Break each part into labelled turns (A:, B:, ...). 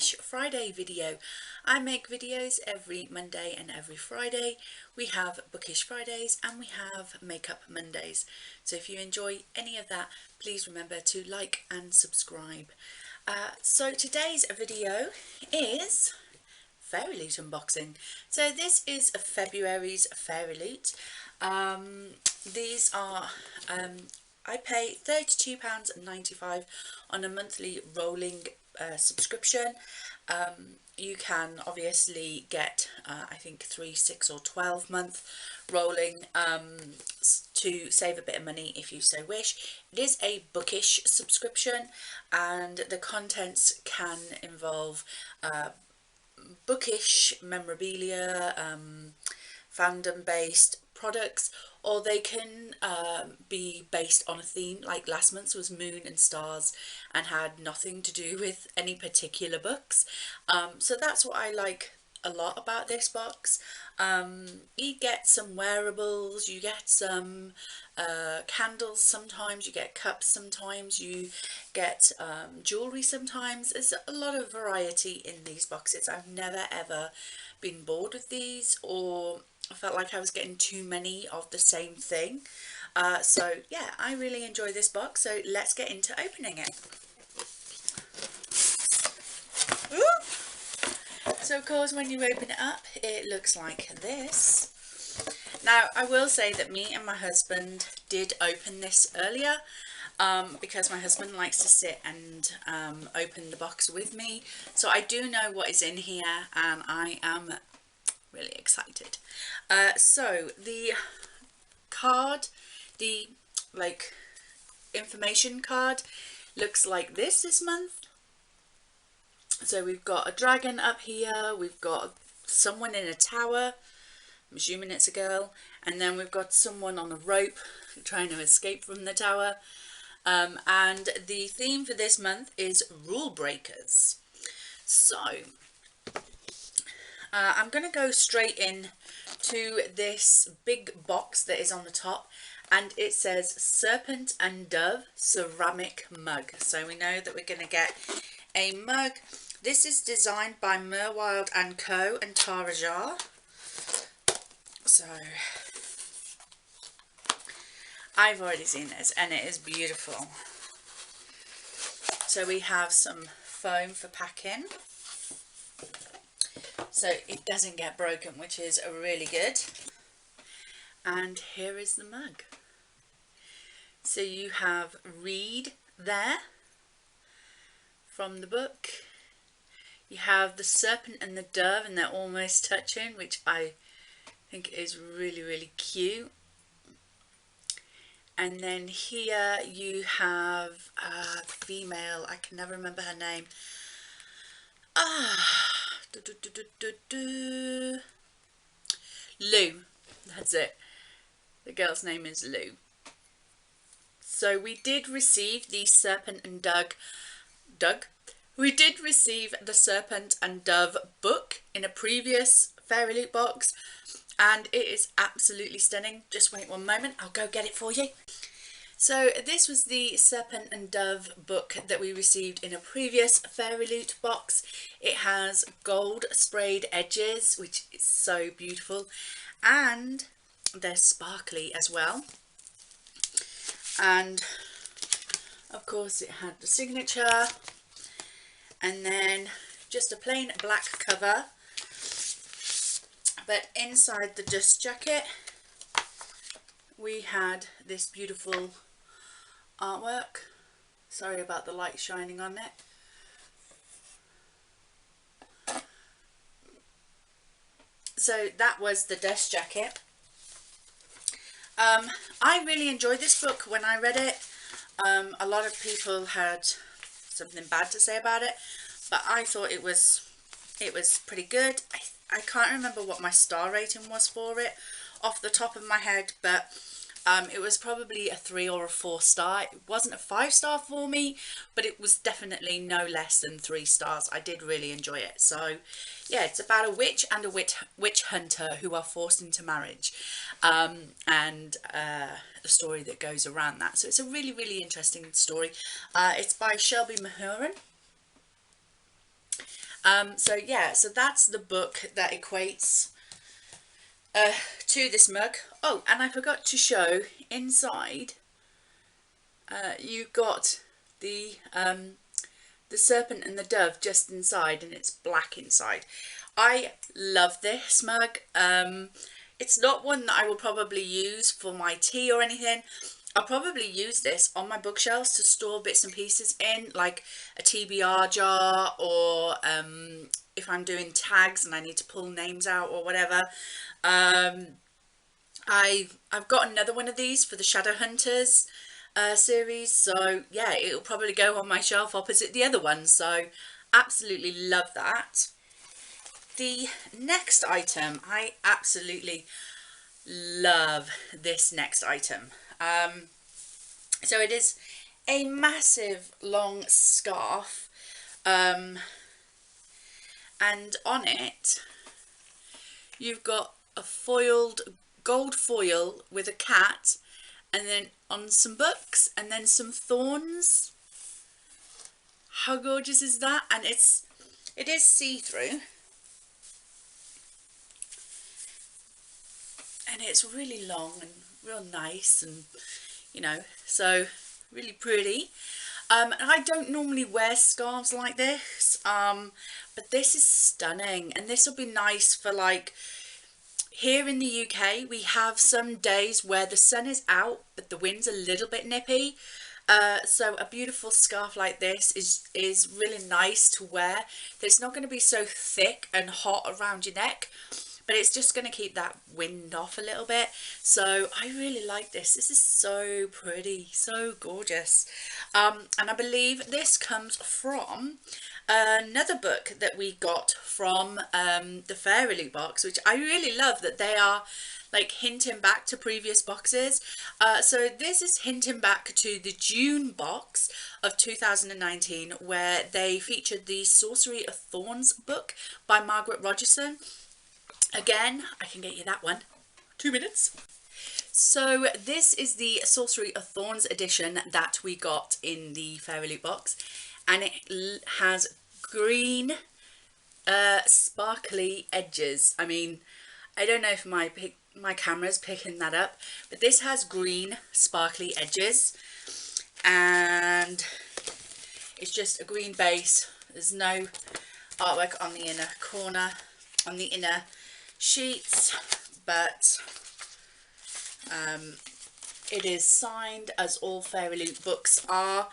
A: Bookish Friday video. I make videos every Monday and every Friday. We have Bookish Fridays and we have Makeup Mondays. So if you enjoy any of that, please remember to like and subscribe. So today's video is Fairyloot unboxing. So this is February's Fairyloot. These are I pay £32.95 on a monthly rolling subscription. You can obviously get I think 3, 6 or 12 month rolling to save a bit of money if you so wish. It is a bookish subscription and the contents can involve bookish memorabilia, fandom based products, or they can be based on a theme. Like last month's was Moon and Stars and had nothing to do with any particular books, so that's what I like a lot about this box. You get some wearables, you get some candles, sometimes you get cups, sometimes you get jewelry, sometimes. There's a lot of variety in these boxes. I've never ever been bored with these or I felt like I was getting too many of the same thing. So yeah, I really enjoy this box, so let's get into opening it. Ooh. So of course when you open it up it looks like this. Now I will say that me and my husband did open this earlier because my husband likes to sit and open the box with me, so I do know what is in here and I am really excited. So the card, the information card, looks like this month. So we've got a dragon up here, we've got someone in a tower, I'm assuming it's a girl, and then we've got someone on a rope trying to escape from the tower, and the theme for this month is rule breakers. So I'm going to go straight in to this big box that is on the top, and it says Serpent and Dove ceramic mug. So we know that we're going to get a mug. This is designed by Merwild & Co and Tara Jar. So I've already seen this and it is beautiful. So we have some foam for packing, so it doesn't get broken, which is really good. And here is the mug. So you have read there from the book. You have the serpent and the dove and they're almost touching, which I think is really cute. And then here you have a female, I can never remember her name. Lou, that's it. The girl's name is Lou. So we did receive the Serpent and We did receive the Serpent and Dove book in a previous Fairyloot box, and it is absolutely stunning. Just wait one moment, I'll go get it for you. So this was the Serpent and Dove book that we received in a previous Fairyloot box. It has gold sprayed edges, which is so beautiful, and they're sparkly as well. And of course it had the signature, and then just a plain black cover. But inside the dust jacket we had this beautiful artwork. Sorry about the light shining on it. So that was the dust jacket. I really enjoyed this book when I read it. A lot of people had something bad to say about it, but I thought it was pretty good. I can't remember what my star rating was for it off the top of my head, but it was probably a 3 or a 4 star. It wasn't a 5 star for me, but it was definitely no less than 3 stars. I did really enjoy it. So yeah, it's about a witch and a witch hunter who are forced into marriage, and the story that goes around that. So it's a really interesting story. It's by Shelby Mahurin. So yeah, so that's the book that equates to this mug. Oh, and I forgot to show inside. You got the serpent and the dove just inside, and it's black inside. I love this mug. It's not one that I will probably use for my tea or anything. I'll probably use this on my bookshelves to store bits and pieces in, like a TBR jar, or if I'm doing tags and I need to pull names out or whatever. I've got another one of these for the Shadowhunters series, so yeah, it'll probably go on my shelf opposite the other one, so absolutely love that. The next item, I absolutely love this next item. So it is a massive long scarf, and on it you've got a foiled gold foil with a cat, and then on some books, and then some thorns. How gorgeous is that? And it is see-through, and it's really long and real nice, and you know, so really pretty. And I don't normally wear scarves like this, but this is stunning, and this will be nice for, like, here in the UK we have some days where the sun is out but the wind's a little bit nippy, so a beautiful scarf like this is really nice to wear. It's not going to be so thick and hot around your neck, but it's just going to keep that wind off a little bit. So I really like this. This is so pretty, so gorgeous. And I believe this comes from another book that we got from the Fairyloot box, which I really love that they are like hinting back to previous boxes. So this is hinting back to the June box of 2019, where they featured the Sorcery of Thorns book by Margaret Rogerson. Again, I can get you that one. 2 minutes. So this is the Sorcery of Thorns edition that we got in the Fairyloot box, and it has green sparkly edges. I mean, I don't know if my camera's picking that up, but this has green sparkly edges, and it's just a green base. There's no artwork on the inner corner, on the inner sheets, but it is signed, as all Fairyloot books are.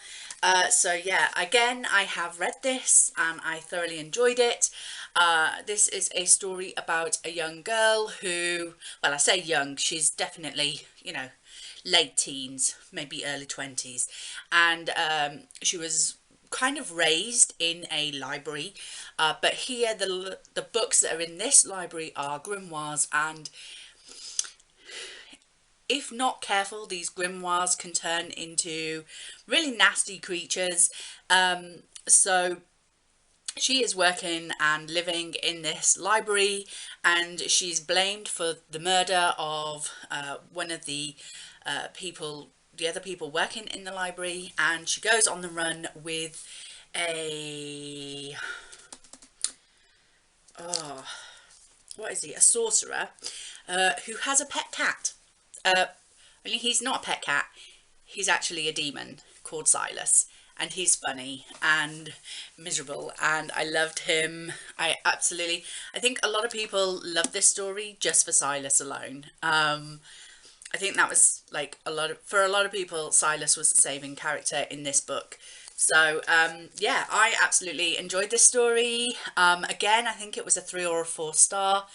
A: So yeah, again, I have read this and I thoroughly enjoyed it. This is a story about a young girl who, well, I say young, she's definitely, you know, late teens, maybe early 20s, and she was kind of raised in a library, but here the books that are in this library are grimoires, and if not careful, these grimoires can turn into really nasty creatures. So she is working and living in this library, and she's blamed for the murder of one of the other people working in the library, and she goes on the run with a sorcerer who has a pet cat. Only he's not a pet cat, he's actually a demon called Silas, and he's funny and miserable, and I loved him. I think a lot of people love this story just for Silas alone. I think that was like for a lot of people, Silas was the saving character in this book. So yeah, I absolutely enjoyed this story. Again, I think it was a 3 or a 4 star.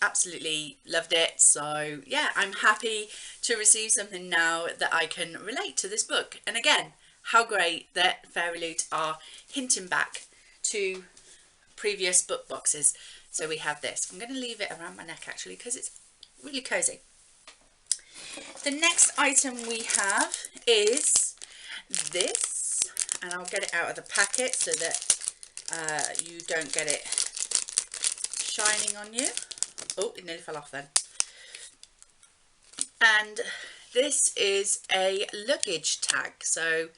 A: Absolutely loved it. So yeah, I'm happy to receive something now that I can relate to this book. And again, how great that Fairyloot are hinting back to previous book boxes. So we have this. I'm going to leave it around my neck actually, because it's really cozy. The next item we have is this, and I'll get it out of the packet so that you don't get it shining on you. Oh, it nearly fell off then. And this is a luggage tag. So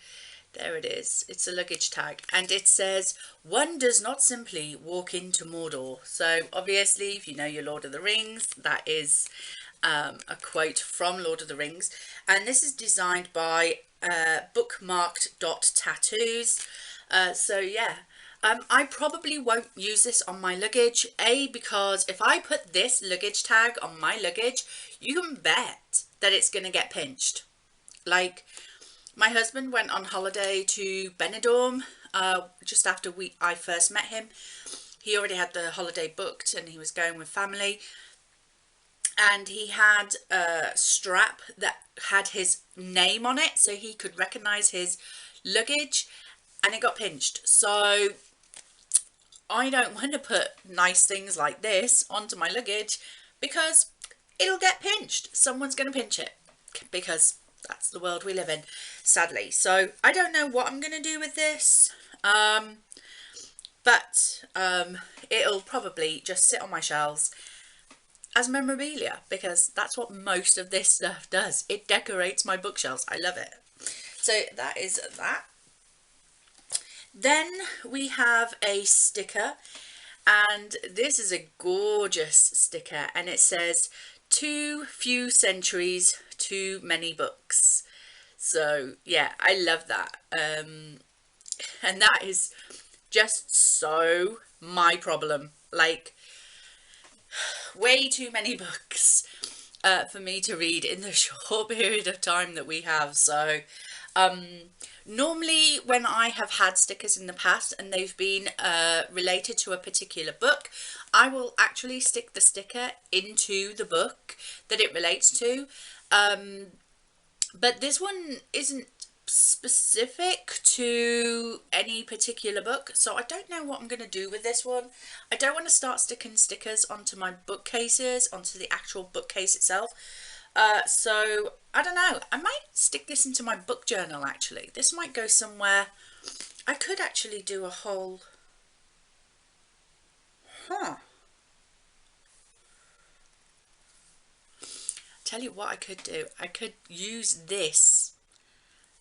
A: There it is. It's a luggage tag, and it says, "One does not simply walk into Mordor." So obviously, if you know your Lord of the Rings, that is a quote from Lord of the Rings. And this is designed by Bookmarked.tattoos. So yeah, I probably won't use this on my luggage. Because if I put this luggage tag on my luggage, you can bet that it's going to get pinched. Like, my husband went on holiday to Benidorm just after I first met him. He already had the holiday booked and he was going with family. And he had a strap that had his name on it so he could recognise his luggage, and it got pinched. So I don't want to put nice things like this onto my luggage because it'll get pinched. Someone's going to pinch it because that's the world we live in, sadly. So I don't know what I'm going to do with this, but it'll probably just sit on my shelves as memorabilia, because that's what most of this stuff does. It decorates my bookshelves. I love it. So that is that. Then we have a sticker, and this is a gorgeous sticker, and it says, "Too few centuries, too many books." So yeah, I love that. And that is just so my problem. Like, way too many books for me to read in the short period of time that we have. So normally when I have had stickers in the past and they've been related to a particular book, I will actually stick the sticker into the book that it relates to. But this one isn't specific to any particular book, so I don't know what I'm going to do with this one. I don't want to start sticking stickers onto my bookcases, onto the actual bookcase itself. So I don't know, I might stick this into my book journal. Actually, this might go somewhere. I could actually do a whole tell you what I could do. I could use this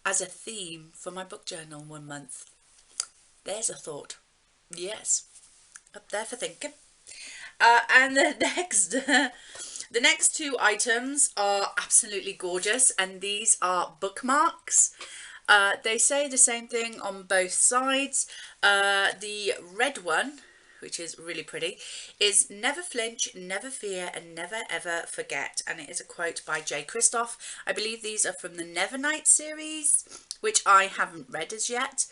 A: as a theme for my book journal 1 month. There's a thought. Yes, up there for thinking. And the next two items are absolutely gorgeous, and these are bookmarks. They say the same thing on both sides. The red one, which is really pretty, is "Never flinch, never fear, and never ever forget." And it is a quote by J. Kristoff. I believe these are from the Nevernight series, which I haven't read as yet.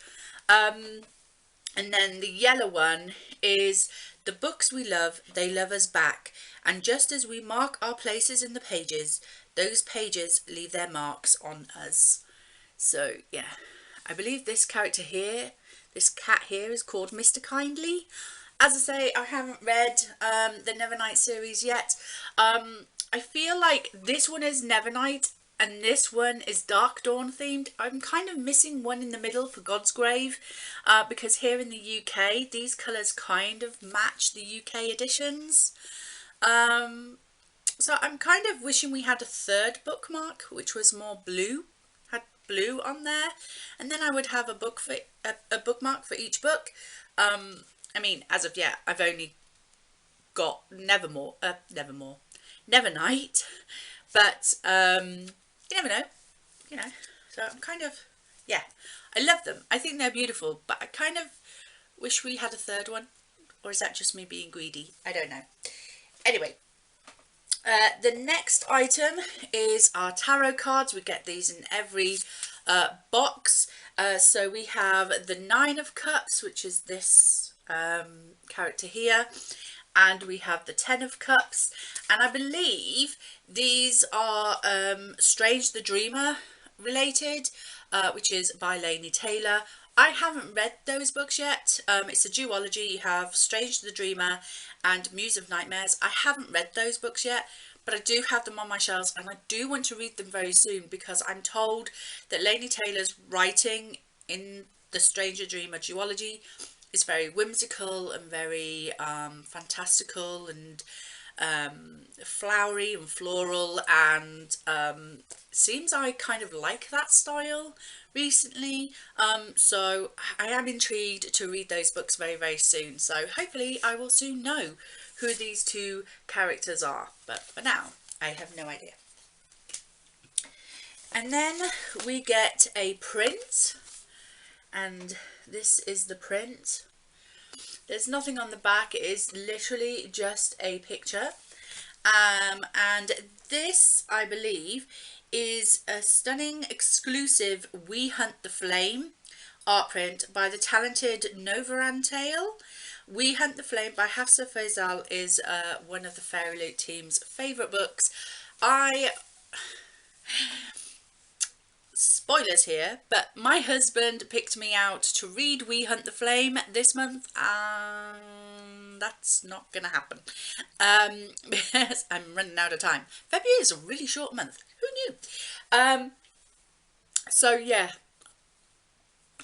A: And then the yellow one is, "The books we love, they love us back. And just as we mark our places in the pages, those pages leave their marks on us." So yeah, I believe this character here, this cat here, is called Mr. Kindly. As I say, I haven't read the Nevernight series yet. I feel like this one is Nevernight and this one is Dark Dawn themed. I'm kind of missing one in the middle for God's Grave, because here in the UK these colours kind of match the UK editions. So I'm kind of wishing we had a third bookmark which was more blue, had blue on there, and then I would have a bookmark for each book. I mean, as of yet, I've only got Nevernight, but you never know. So I'm kind of, yeah, I love them. I think they're beautiful, but I kind of wish we had a third one. Or is that just me being greedy? I don't know. Anyway, the next item is our tarot cards. We get these in every box. So we have the Nine of Cups, which is this character here, and we have the Ten of Cups, and I believe these are Strange the Dreamer related, which is by Laini Taylor. I haven't read those books yet. It's a duology. You have Strange the Dreamer and Muse of Nightmares. I haven't read those books yet, but I do have them on my shelves and I do want to read them very soon, because I'm told that Laini Taylor's writing in the Stranger Dreamer duology is very whimsical and very fantastical, and flowery and floral, and seems I kind of like that style recently, so I am intrigued to read those books very, very soon. So hopefully I will soon know who these two characters are, but for now I have no idea. And then we get a print, and this is the print. There's nothing on the back, it is literally just a picture, and this, I believe, is a stunning exclusive We Hunt the Flame art print by the talented Novantail. We Hunt the Flame by Hafsa Faisal is one of the Fairyloot team's favourite books. Spoilers here, but my husband picked me out to read We Hunt the Flame this month, and that's not gonna happen because I'm running out of time. February is a really short month, who knew? So yeah,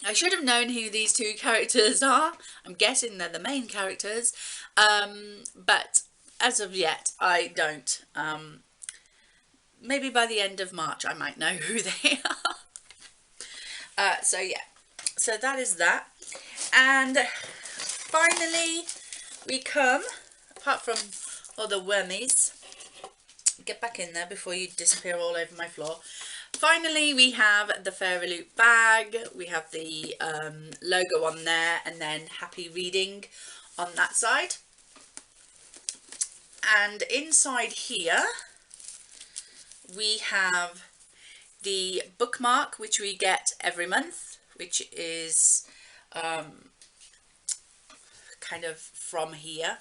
A: I should have known who these two characters are. I'm guessing they're the main characters, but as of yet I don't. Maybe by the end of March I might know who they are. So yeah, so that is that. And finally we come, apart from all the wormies, get back in there before you disappear all over my floor. Finally we have the Fairyloot bag. We have the logo on there, and then happy reading on that side. And inside here we have the bookmark, which we get every month, which is kind of from here.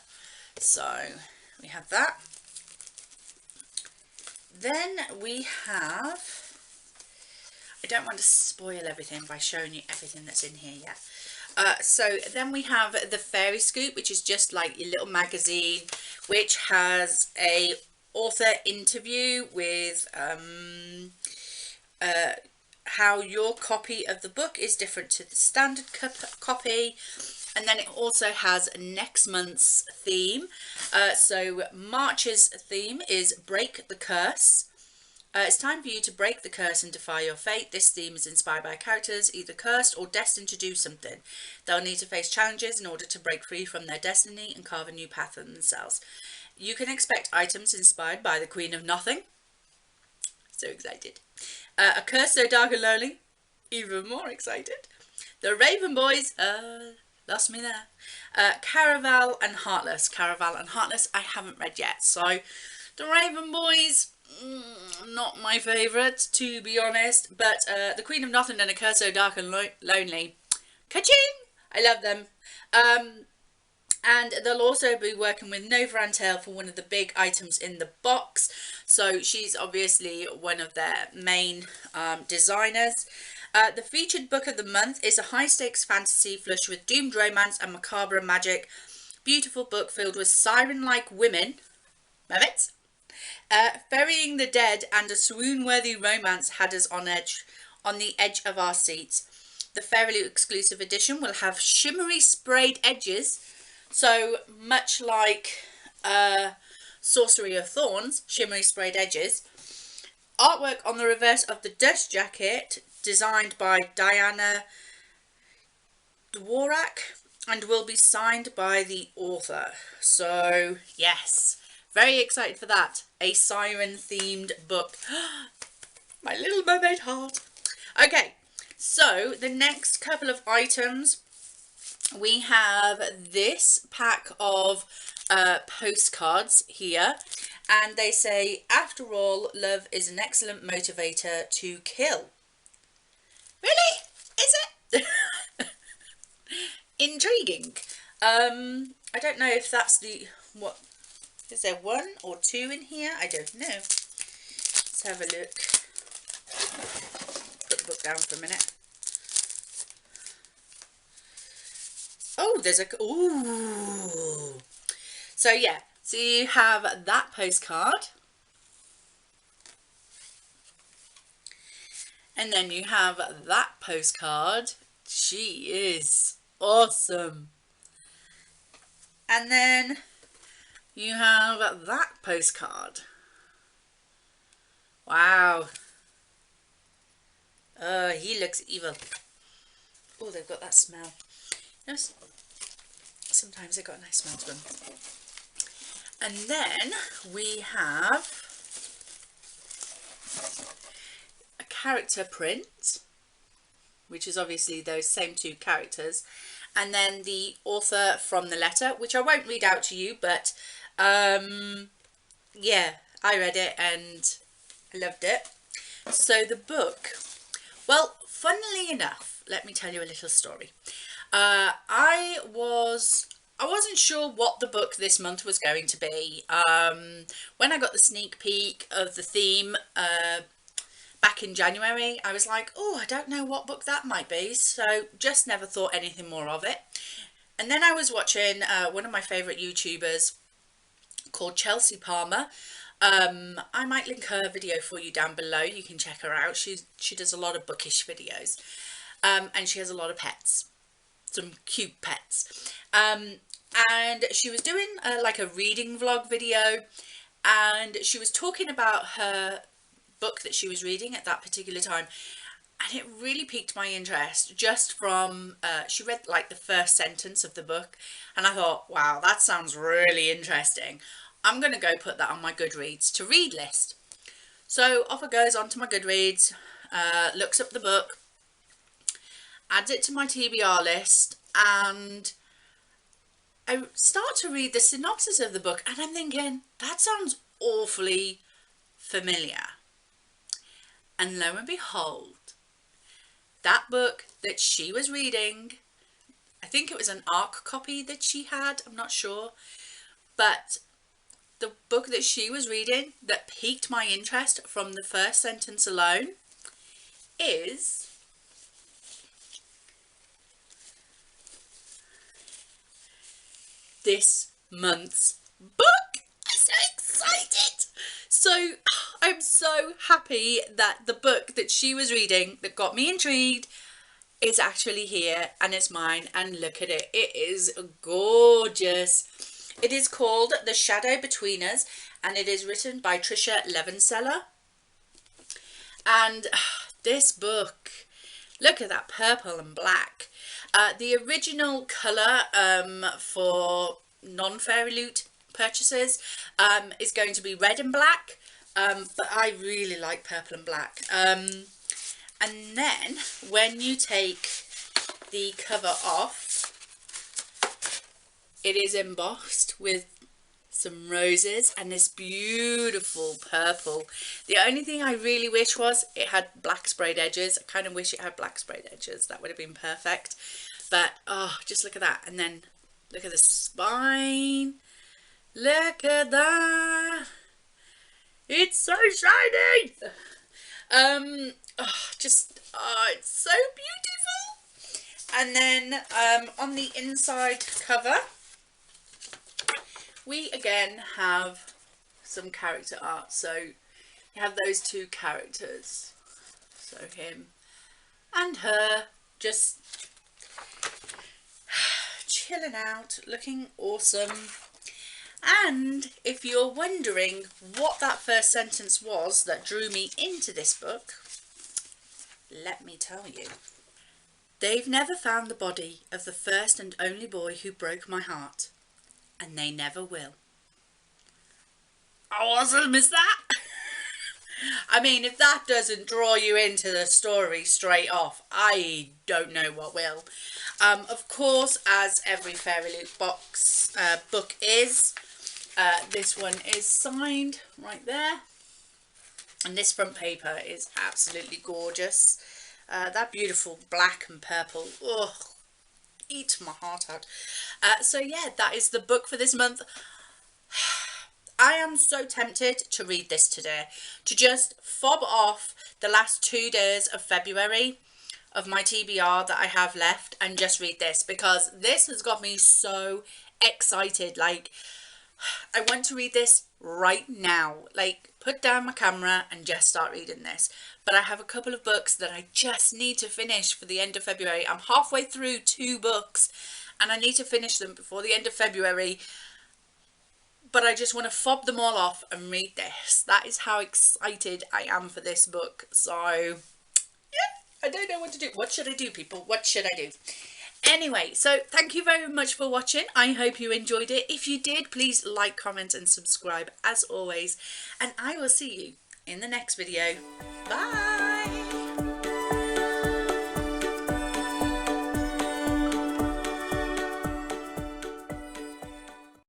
A: So we have that. Then we have, I don't want to spoil everything by showing you everything that's in here yet. So then we have the Fairy Scoop, which is just like your little magazine, which has a author interview with how your copy of the book is different to the standard copy. And then it also has next month's theme. So March's theme is Break the Curse. It's time for you to break the curse and defy your fate. This theme is inspired by characters either cursed or destined to do something. They'll need to face challenges in order to break free from their destiny and carve a new path for themselves. You can expect items inspired by the Queen of Nothing. So excited. A curse so dark and lonely. Even more excited. The Raven Boys. Lost me there. Caraval and Heartless. Caraval and Heartless I haven't read yet. So the Raven Boys, not my favourite, to be honest. But the Queen of Nothing and A Curse So Dark and Lonely. Ka-ching! I love them. And they'll also be working with Novantail for one of the big items in the box. So she's obviously one of their main designers. The featured book of the month is a high-stakes fantasy flush with doomed romance and macabre magic. Beautiful book filled with siren-like women, mermaids, ferrying the dead, and a swoon-worthy romance had us on the edge of our seats. The Fairyloot exclusive edition will have shimmery sprayed edges, so much like Sorcery of Thorns, shimmery sprayed edges. Artwork on the reverse of the dust jacket, designed by Diana Dworak, and will be signed by the author. So yes, very excited for that. A siren themed book. My little mermaid heart. Okay, so the next couple of items, we have this pack of postcards here, and they say, after all, love is an excellent motivator to kill. Really? Is it? Intriguing. I don't know if that's the, what, is there one or two in here? I don't know. Let's have a look. Put the book down for a minute. Oh, there's a, ooh. So yeah, so you have that postcard. And then you have that postcard. She is awesome. And then you have that postcard. Wow. Oh, he looks evil. Oh, they've got that smell. Yes. Sometimes they've got a nice smell to them. And then we have a character print, which is obviously those same two characters. And then the author from the letter, which I won't read out to you, but yeah, I read it and I loved it. So the book, well, funnily enough, let me tell you a little story. I wasn't sure what the book this month was going to be. When I got the sneak peek of the theme back in January, I was like, oh, I don't know what book that might be, so just never thought anything more of it. And then I was watching one of my favourite YouTubers called Chelsea Palmer. I might link her video for you down below. You can check her out. She does a lot of bookish videos, and she has a lot of pets, some cute pets. And she was doing like a reading vlog video, and she was talking about her book that she was reading at that particular time, and it really piqued my interest just from she read like the first sentence of the book, and I thought, wow, that sounds really interesting. I'm gonna go put that on my Goodreads to read list. So off it goes onto my Goodreads, looks up the book, adds it to my TBR list, and I start to read the synopsis of the book, and I'm thinking, that sounds awfully familiar. And lo and behold, that book that she was reading, I think it was an ARC copy that she had, I'm not sure, but the book that she was reading that piqued my interest from the first sentence alone is this month's book. I'm so excited. So I'm so happy that the book that she was reading that got me intrigued is actually here and it's mine, and look at it. It is gorgeous. It is called The Shadow Between Us, and it is written by Trisha Levenseller. And this book, look at that purple and black. The original colour for non-Fairyloot purchases is going to be red and black, but I really like purple and black. And then when you take the cover off, it is embossed with some roses and this beautiful purple. The only thing I really wish was it had black sprayed edges. I kind of wish it had black sprayed edges. That would have been perfect. But oh, just look at that. And then look at the spine. Look at that. It's so shiny. It's so beautiful. And then on the inside cover, we again have some character art. So you have those two characters, so him and her, just chilling out, looking awesome. And if you're wondering what that first sentence was that drew me into this book, let me tell you. They've never found the body of the first and only boy who broke my heart, and they never will. Awesome, is that? I mean, if that doesn't draw you into the story straight off, I don't know what will. Of course, as every Fairyloot book is, this one is signed right there. And this front paper is absolutely gorgeous. That beautiful black and purple, ugh, eats my heart out. So yeah, that is the book for this month. I am so tempted to read this today, to just fob off the last 2 days of February of my TBR that I have left and just read this, because this has got me so excited. Like, I want to read this right now, like put down my camera and just start reading this. But I have a couple of books that I just need to finish for the end of February. I'm halfway through 2 books and I need to finish them before the end of February. but I just want to fob them all off and read this. That is how excited I am for this book. So yeah, I don't know what to do. What should I do, people? What should I do? Anyway, so thank you very much for watching. I hope you enjoyed it. If you did, please like, comment and subscribe as always. And I will see you in the next video. Bye!